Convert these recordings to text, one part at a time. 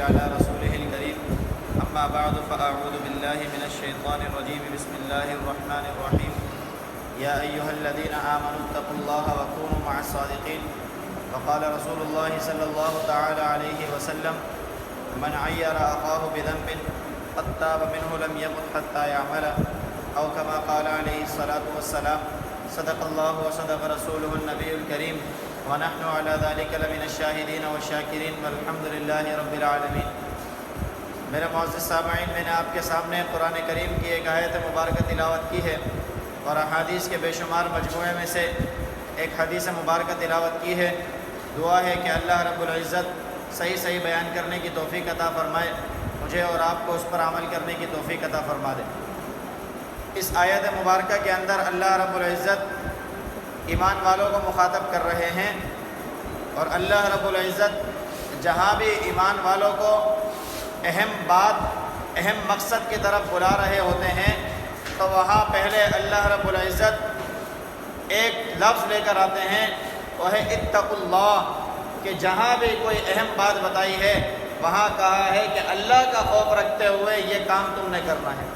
على رسوله الكريم أما بعد فأعوذ بالله من الشيطان الرجيم بسم الله الرحمن الرحيم يا أيها الذين آمنوا اتقوا الله وكونوا مع الصادقين وقال رسول الله صلى الله تعالى عليه وسلم من عير أخاه بذنب قد تاب منه لم يمت حتى يعمل أو كما قال عليه الصلاة والسلام صدق الله وصدق رسوله النبي الكريم ونحن على ذلك لمن الشاهدين والشاكرين والحمد لله رب العالمين۔ میرے معزز سامعین، میں نے آپ کے سامنے قرآن کریم کی ایک آیت مبارکہ تلاوت کی ہے اور احادیث کے بے شمار مجموعے میں سے ایک حدیث مبارکہ تلاوت کی ہے۔ دعا ہے کہ اللہ رب العزت صحیح بیان کرنے کی توفیق عطا فرمائے، مجھے اور آپ کو اس پر عمل کرنے کی توفیق عطا فرما دے۔ اس آیت مبارکہ کے اندر اللہ رب العزت ایمان والوں کو مخاطب کر رہے ہیں، اور اللہ رب العزت جہاں بھی ایمان والوں کو اہم بات، اہم مقصد کی طرف بلا رہے ہوتے ہیں تو وہاں پہلے اللہ رب العزت ایک لفظ لے کر آتے ہیں، وہ ہے اتقوا اللہ، کہ جہاں بھی کوئی اہم بات بتائی ہے وہاں کہا ہے کہ اللہ کا خوف رکھتے ہوئے یہ کام تم نے کرنا ہے۔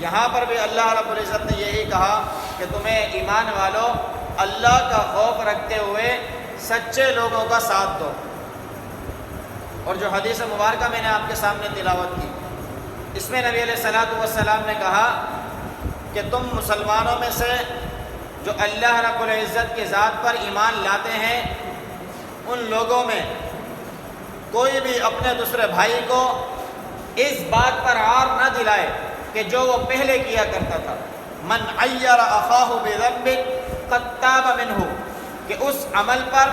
یہاں پر بھی اللہ رب العزت نے یہی کہا کہ تمہیں ایمان والوں اللہ کا خوف رکھتے ہوئے سچے لوگوں کا ساتھ دو۔ اور جو حدیث مبارکہ میں نے آپ کے سامنے تلاوت کی، اس میں نبی علیہ الصلوۃ والسلام نے کہا کہ تم مسلمانوں میں سے جو اللہ رب العزت کی ذات پر ایمان لاتے ہیں، ان لوگوں میں کوئی بھی اپنے دوسرے بھائی کو اس بات پر عار نہ دلائے کہ جو وہ پہلے کیا کرتا تھا۔ من عیر اخاہ بذنب قد تاب منہ، کہ اس عمل پر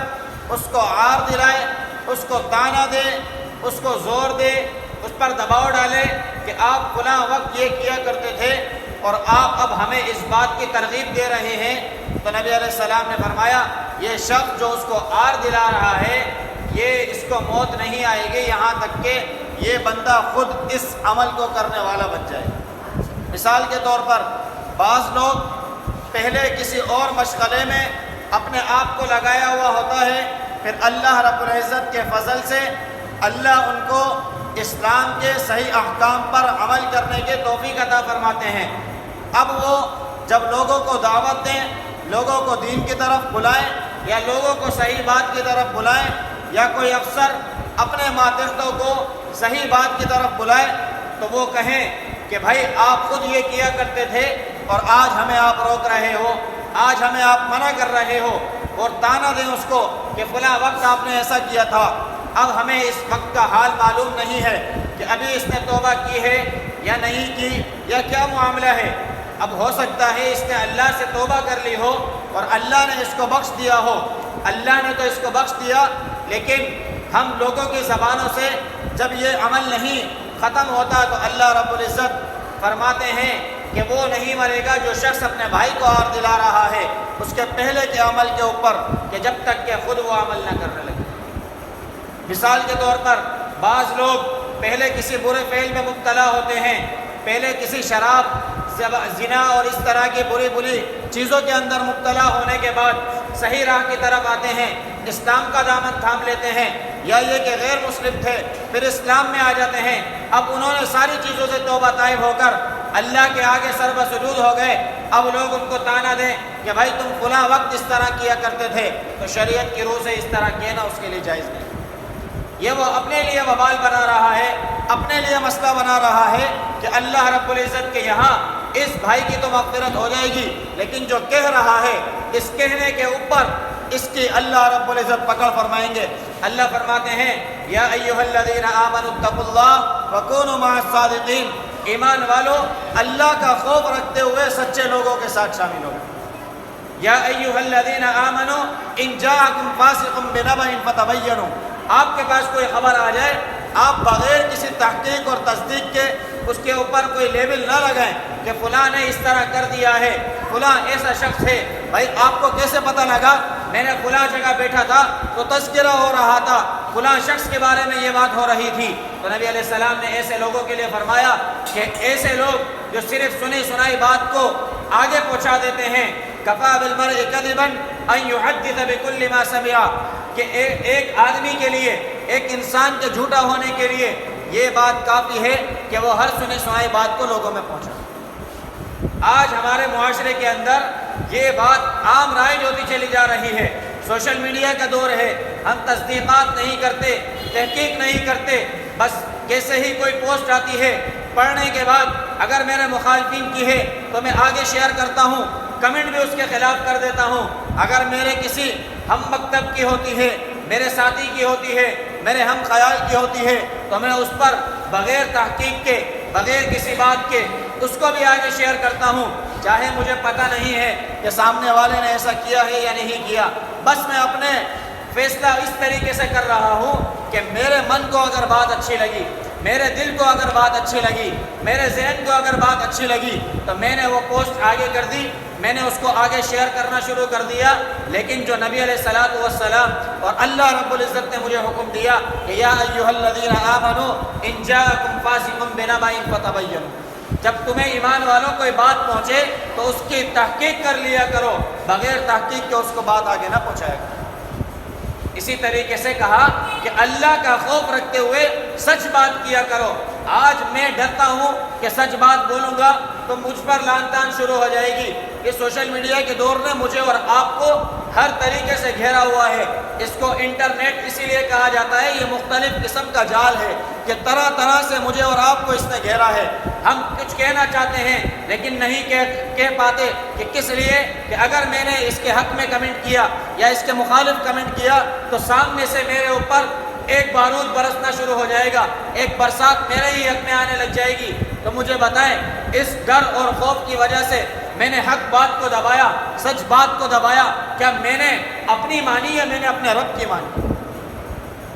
اس کو عار دلائے، اس کو طعنہ دے، اس کو زور دے، اس پر دباؤ ڈالے کہ آپ فلاں وقت یہ کیا کرتے تھے اور آپ اب ہمیں اس بات کی ترغیب دے رہے ہیں، تو نبی علیہ السلام نے فرمایا یہ شخص جو اس کو عار دلا رہا ہے یہ اس کو موت نہیں آئے گی یہاں تک کہ یہ بندہ خود اس عمل کو کرنے والا بن جائے۔ مثال کے طور پر بعض لوگ پہلے کسی اور مشغلے میں اپنے آپ کو لگایا ہوا ہوتا ہے، پھر اللہ رب العزت کے فضل سے اللہ ان کو اسلام کے صحیح احکام پر عمل کرنے کے توفیق عطا فرماتے ہیں۔ اب وہ جب لوگوں کو دعوت دیں، لوگوں کو دین کی طرف بلائیں یا لوگوں کو صحیح بات کی طرف بلائیں، یا کوئی افسر اپنے ماتحتوں کو صحیح بات کی طرف بلائے تو وہ کہیں کہ بھائی آپ خود یہ کیا کرتے تھے اور آج ہمیں آپ روک رہے ہو، آج ہمیں آپ منع کر رہے ہو، اور طعنہ دیں اس کو کہ فلاں وقت آپ نے ایسا کیا تھا۔ اب ہمیں اس وقت کا حال معلوم نہیں ہے کہ ابھی اس نے توبہ کی ہے یا نہیں کی یا کیا معاملہ ہے۔ اب ہو سکتا ہے اس نے اللہ سے توبہ کر لی ہو اور اللہ نے اس کو بخش دیا ہو، اللہ نے تو اس کو بخش دیا، لیکن ہم لوگوں کی زبانوں سے جب یہ عمل نہیں ختم ہوتا تو اللہ رب العزت فرماتے ہیں کہ وہ نہیں مرے گا جو شخص اپنے بھائی کو عار دلا رہا ہے اس کے پہلے کے عمل کے اوپر، کہ جب تک کہ خود وہ عمل نہ کرنے لگے۔ مثال کے طور پر بعض لوگ پہلے کسی برے فعل میں مبتلا ہوتے ہیں، پہلے کسی شراب، زنا اور اس طرح کی بری چیزوں کے اندر مبتلا ہونے کے بعد صحیح راہ کی طرف آتے ہیں، اسلام کا دامن تھام لیتے ہیں، یا یہ کہ غیر مسلم تھے پھر اسلام میں آ جاتے ہیں، اب انہوں نے ساری چیزوں سے توبہ طائب ہو کر اللہ کے آگے سر بسجود ہو گئے، اب لوگ ان کو طعنہ دیں کہ بھائی تم فلاں وقت اس طرح کیا کرتے تھے، تو شریعت کی روح سے اس طرح کہنا اس کے لیے جائز نہیں۔ یہ وہ اپنے لیے وبال بنا رہا ہے، اپنے لیے مسئلہ بنا رہا ہے کہ اللہ رب العزت کے یہاں اس بھائی کی تو مغفرت ہو جائے گی، لیکن جو کہہ رہا ہے اس کہنے کے اوپر اس کی اللہ رب العزت پکڑ فرمائیں گے۔ اللہ فرماتے ہیں یا ایھا الذین آمنوا اتقوا اللہ وکونوا مع الصادقین، ایمان والو اللہ کا خوف رکھتے ہوئے سچے لوگوں کے ساتھ شامل ہو۔ یا ایھا الذین آمنوا ان جاءکم فاسق بنبأ فتبینوا، آپ کے پاس کوئی خبر آ جائے، آپ بغیر کسی تحقیق اور تصدیق کے اس کے اوپر کوئی لیبل نہ لگائیں کہ فلاں نے اس طرح کر دیا ہے، فلاں ایسا شخص ہے۔ بھائی آپ کو کیسے پتہ لگا؟ میں نے فلاں جگہ بیٹھا تھا تو تذکرہ ہو رہا تھا، فلاں شخص کے بارے میں یہ بات ہو رہی تھی، تو نبی علیہ السلام نے ایسے لوگوں کے لیے فرمایا کہ ایسے لوگ جو صرف سنی سنائی بات کو آگے پہنچا دیتے ہیں، کفا بالمرء کذبا ان یحدث بکل ما سمع، کہ ایک آدمی کے لیے، ایک انسان کے جھوٹا ہونے کے لیے یہ بات کافی ہے کہ وہ ہر سنی سنائی بات کو لوگوں میں پہنچا۔ آج ہمارے معاشرے کے اندر یہ بات عام رائج ہوتی چلی جا رہی ہے۔ سوشل میڈیا کا دور ہے، ہم تصدیقات نہیں کرتے، تحقیق نہیں کرتے، بس کیسے ہی کوئی پوسٹ آتی ہے، پڑھنے کے بعد اگر میرے مخالفین کی ہے تو میں آگے شیئر کرتا ہوں، کمنٹ بھی اس کے خلاف کر دیتا ہوں۔ اگر میرے کسی ہم مکتب کی ہوتی ہے، میرے ساتھی کی ہوتی ہے، میرے ہم خیال کی ہوتی ہے تو میں اس پر بغیر تحقیق کے، بغیر کسی بات کے اس کو بھی آگے شیئر کرتا ہوں، چاہے مجھے پتہ نہیں ہے کہ سامنے والے نے ایسا کیا ہے یا نہیں کیا۔ بس میں اپنے فیصلہ اس طریقے سے کر رہا ہوں کہ میرے من کو اگر بات اچھی لگی، میرے دل کو اگر بات اچھی لگی، میرے ذہن کو اگر بات اچھی لگی تو میں نے وہ پوسٹ آگے کر دی، میں نے اس کو آگے شیئر کرنا شروع کر دیا۔ لیکن جو نبی علیہ الصلوۃ والسلام اور اللہ رب العزت نے مجھے حکم دیا کہ یا ایھا الذین آمنوا ان جاءکم فاسق بنبأ فتبینوا، جب تمہیں ایمان والوں کوئی بات پہنچے تو اس کی تحقیق کر لیا کرو، بغیر تحقیق کے اس کو بات آگے نہ پہنچایا کرو۔ اسی طریقے سے کہا کہ اللہ کا خوف رکھتے ہوئے سچ بات کیا کرو۔ آج میں ڈرتا ہوں کہ سچ بات بولوں گا تو مجھ پر لعن طعن شروع ہو جائے گی۔ یہ سوشل میڈیا کے دور نے مجھے اور آپ کو ہر طریقے سے گھیرا ہوا ہے۔ اس کو انٹرنیٹ اسی لیے کہا جاتا ہے، یہ مختلف قسم کا جال ہے کہ طرح طرح سے مجھے اور آپ کو اس نے گھیرا ہے۔ ہم کچھ کہنا چاہتے ہیں لیکن نہیں کہہ پاتے کہ کس لیے، کہ اگر میں نے اس کے حق میں کمنٹ کیا یا اس کے مخالف کمنٹ کیا تو سامنے سے میرے اوپر ایک بارود برسنا شروع ہو جائے گا، ایک برسات میرے ہی حق میں آنے لگ جائے گی۔ تو مجھے بتائیں، اس ڈر اور خوف کی وجہ سے میں نے حق بات کو دبایا، سچ بات کو دبایا، کیا میں نے اپنی مانی یا میں نے اپنے رب کی مانی؟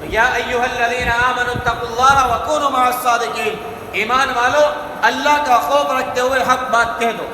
یا ایھا الذین آمنوا اتقوا اللہ وکونوا مع الصادقین، ایمان والو اللہ کا خوف رکھتے ہوئے حق بات کہہ دو۔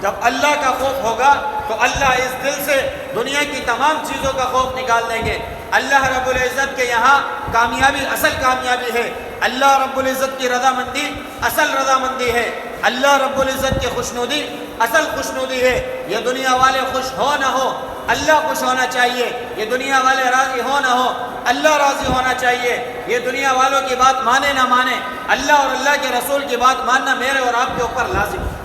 جب اللہ کا خوف ہوگا تو اللہ اس دل سے دنیا کی تمام چیزوں کا خوف نکال دیں گے۔ اللہ رب العزت کے یہاں کامیابی اصل کامیابی ہے، اللہ رب العزت کی رضامندی اصل رضامندی ہے، اللہ رب العزت کی خوشنودی اصل خوشنودی ہے۔ یہ دنیا والے خوش ہو نہ ہو، اللہ خوش ہونا چاہیے، یہ دنیا والے راضی ہو نہ ہو، اللہ راضی ہونا چاہیے، یہ دنیا والوں کی بات مانے نہ مانے، اللہ اور اللہ کے رسول کی بات ماننا میرے اور آپ کے اوپر لازم ہے۔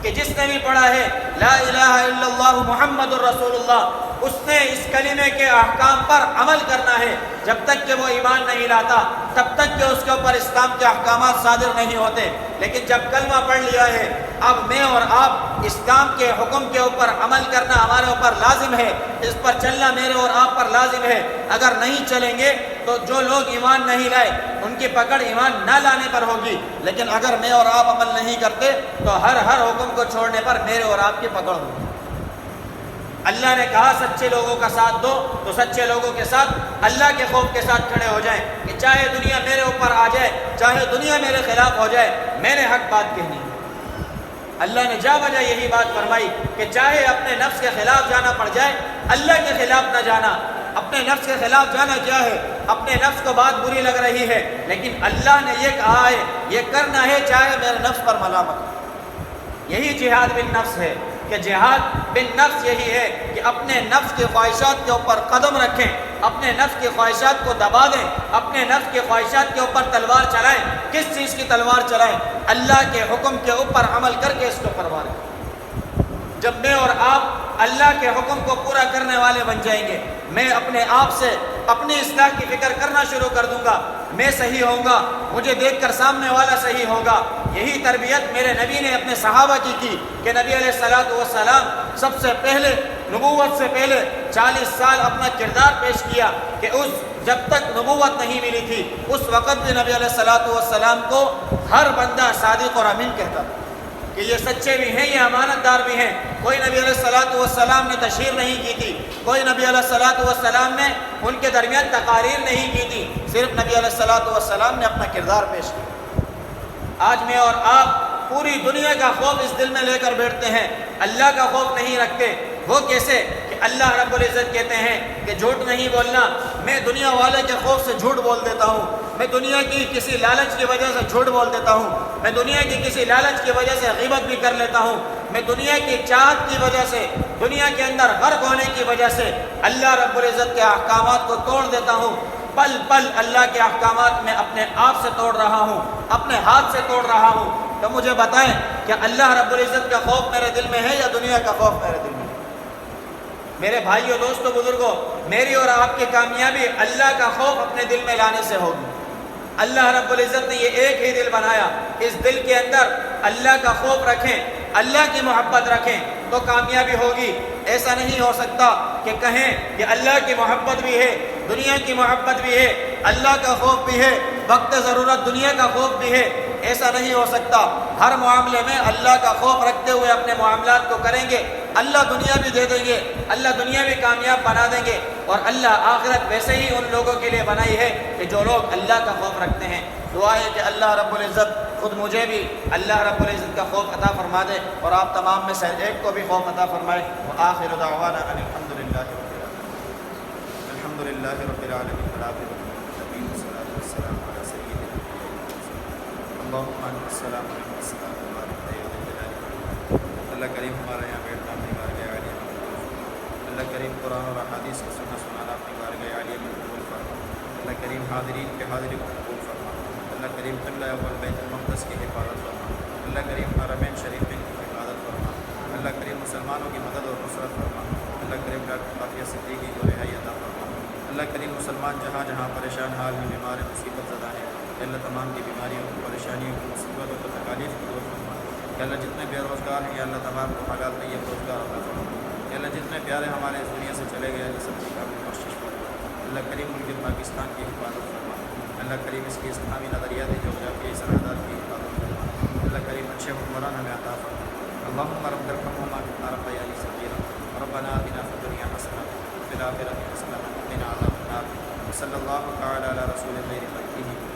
کہ جس نے بھی پڑھا ہے لا الہ الا اللہ محمد الرسول اللہ، اس نے اس کلمے کے احکام پر عمل کرنا ہے۔ جب تک کہ وہ ایمان نہیں لاتا تب تک کہ اس کے اوپر اسلام کے احکامات صادر نہیں ہوتے، لیکن جب کلمہ پڑھ لیا ہے اب میں اور آپ اسلام کے حکم کے اوپر عمل کرنا ہمارے اوپر لازم ہے، اس پر چلنا میرے اور آپ پر لازم ہے۔ اگر نہیں چلیں گے تو جو لوگ ایمان نہیں لائے ان کی پکڑ ایمان نہ لانے پر ہوگی، لیکن اگر میں اور آپ عمل نہیں کرتے تو ہر حکم کو چھوڑنے پر میرے اور آپ کی پکڑ ہوگی۔ اللہ نے کہا سچے لوگوں کا ساتھ دو، تو سچے لوگوں کے ساتھ اللہ کے خوف کے ساتھ کھڑے ہو جائیں کہ چاہے دنیا میرے اوپر آ جائے، چاہے دنیا میرے خلاف ہو جائے، میں نے حق بات کہنی ہے۔ اللہ نے جا بجا یہی بات فرمائی کہ چاہے اپنے نفس کے خلاف جانا پڑ جائے، اللہ کے خلاف نہ جانا۔ اپنے نفس کے خلاف جانا کیا ہے؟ اپنے نفس کو بات بری لگ رہی ہے لیکن اللہ نے یہ کہا ہے یہ کرنا ہے، چاہے میرے نفس پر ملامت۔ یہی جہاد بالنفس ہے کہ جہاد بالنفس یہی ہے کہ اپنے نفس کی خواہشات کے اوپر قدم رکھیں، اپنے نفس کی خواہشات کو دبا دیں، اپنے نفس کی خواہشات کے اوپر تلوار چلائیں۔ کس چیز کی تلوار چلائیں؟ اللہ کے حکم کے اوپر عمل کر کے اس کو پروا لیں۔ جب میں اور آپ اللہ کے حکم کو پورا کرنے والے بن جائیں گے، میں اپنے آپ سے اپنی اصلاح کی فکر کرنا شروع کر دوں گا، میں صحیح ہوں گا، مجھے دیکھ کر سامنے والا صحیح ہوگا۔ یہی تربیت میرے نبی نے اپنے صحابہ کی تھی کہ نبی علیہ الصلوۃ والسلام سب سے پہلے نبوت سے پہلے 40 سال اپنا کردار پیش کیا کہ جب تک نبوت نہیں ملی تھی اس وقت بھی نبی علیہ الصلوۃ والسلام کو ہر بندہ صادق اور امین کہتا تھا کہ یہ سچے بھی ہیں، یہ امانت دار بھی ہیں۔ کوئی نبی علیہ الصلوۃ والسلام نے تشہیر نہیں کی تھی، کوئی نبی علیہ الصلوۃ والسلام نے ان کے درمیان تقاریر نہیں کی تھی، صرف نبی علیہ الصلوۃ والسلام نے اپنا کردار پیش کیا۔ آج میں اور آپ پوری دنیا کا خوف اس دل میں لے کر بیٹھتے ہیں، اللہ کا خوف نہیں رکھتے۔ وہ کیسے کہ اللہ رب العزت کہتے ہیں کہ جھوٹ نہیں بولنا، میں دنیا والے کے خوف سے جھوٹ بول دیتا ہوں، میں دنیا کی کسی لالچ کی وجہ سے جھوٹ بول دیتا ہوں، میں دنیا کی کسی لالچ کی وجہ سے غیبت بھی کر لیتا ہوں، میں دنیا کی چاہت کی وجہ سے، دنیا کے اندر غرق ہونے کی وجہ سے اللہ رب العزت کے احکامات کو توڑ دیتا ہوں، پل پل اللہ کے احکامات میں اپنے آپ سے توڑ رہا ہوں، اپنے ہاتھ سے توڑ رہا ہوں، تو مجھے بتائیں کہ اللہ رب العزت کا خوف میرے دل میں ہے یا دنیا کا خوف میرے دل میں ہے؟ میرے بھائیوں، دوستوں، بزرگوں، میری اور آپ کی کامیابی اللہ کا خوف اپنے دل میں لانے سے ہوگی۔ اللہ رب العزت نے یہ ایک ہی دل بنایا، اس دل کے اندر اللہ کا خوف رکھیں، اللہ کی محبت رکھیں تو کامیابی ہوگی۔ ایسا نہیں ہو سکتا کہ کہیں کہ اللہ کی محبت بھی ہے، دنیا کی محبت بھی ہے، اللہ کا خوف بھی ہے، وقت ضرورت دنیا کا خوف بھی ہے، ایسا نہیں ہو سکتا۔ ہر معاملے میں اللہ کا خوف رکھتے ہوئے اپنے معاملات کو کریں گے، اللہ دنیا بھی دے دیں گے، اللہ دنیا بھی کامیاب بنا دیں گے، اور اللہ آخرت ویسے ہی ان لوگوں کے لیے بنائی ہے کہ جو لوگ اللہ کا خوف رکھتے ہیں۔ دعا ہے کہ اللہ رب العزت خود مجھے بھی اللہ رب العزت کا خوف عطا فرما دے، اور آپ تمام میں سے ایک کو بھی خوف عطا فرمائے۔ وآخر دعوانا ان الحمد للہ رب العالمین، الحمد للہ رب العالمین، والصلاة والسلام علی سیدنا اللہم انت السلام علیکم السلام علیکم۔ اللہ کریم ہمارے یہاں بیٹھنا اپنی بارگاہ عالیہ میں قبول فرما۔ اللہ کریم قرآن اور احادیث کو سنانا اپنی بارگاہ عالیہ میں قبول فرما۔ اللہ کریم حاضرین کے حاضری کو قبول فرما۔ اللہ کریم قبلہ اول بیت المقدس کی حفاظت فرما۔ اللہ کریم حرمین شریفین کی حفاظت فرما۔ اللہ کریم مسلمانوں کی مدد اور نصرت فرما۔ اللہ کریم ڈاکٹر عافیہ صدیقی کو رہائی عطا فرما۔ اللہ کریم مسلمان جہاں جہاں پریشان حال میں بیمار مصیبت زدہ ہیں، اللہ تمام کی بیماریوں کو، پریشانیوں کو، مصیبتوں کو، تکالیف کو دور فرما۔ کہ اللہ جتنے بے روزگار ہیں یا اللہ تمام کو حالات میں یہ روزگار عطا فرما۔ کہ اللہ جتنے پیارے ہمارے اس دنیا سے چلے گئے اللہ سب کی قابل بخشش فرما۔ اللہ کریم ملک پاکستان کی حفاظت فرما۔ اللہ کریم اس کی اسلامی نظریاتی جغرافیائی سرحدات کی حفاظت فرما۔ اللہ کریم اچھے حکمران ہمیں عطا فرما۔ اللہم رب ارحمہما کما ربیانی صغیرا ربنا آتنا فی الدنیا حسنۃ وفی الآخرۃ حسنۃ وقنا عذاب النار۔ صلی اللہ تعالی علی رسول خیر خلقہ